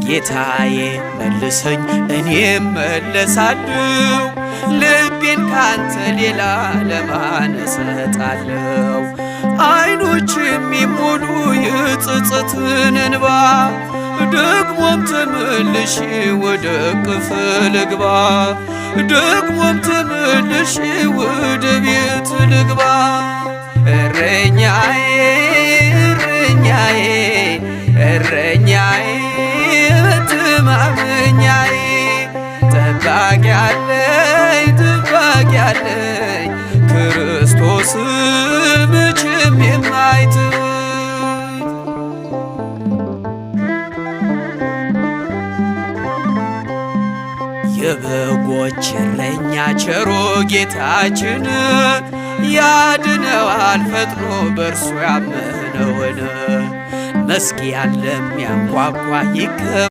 ጌታዬ መልሰኝ እኔም መለሳለሁ ልቤን ካንተ ሌላ ለማን እሰጣለሁ? አይኖች የሚሞሉ የጸጸትን እንባ ደግሞም ተመልሼ ወደ እቅፍ ልግባ ደግሞም ተመልሼ ወደ ቤት ልግባ። እረኛዬ እረኛዬ እረኛዬ መተማመኛዬ ጠባቂ አለኝ ክርስቶስ መቼም የማይተወኝ። የበጎች እረኛ ቸሮ ጌታችን ያድነዋል ፈጥኖ በእርሱ ያመነውን መዝጊያን ለሚያንኳኳ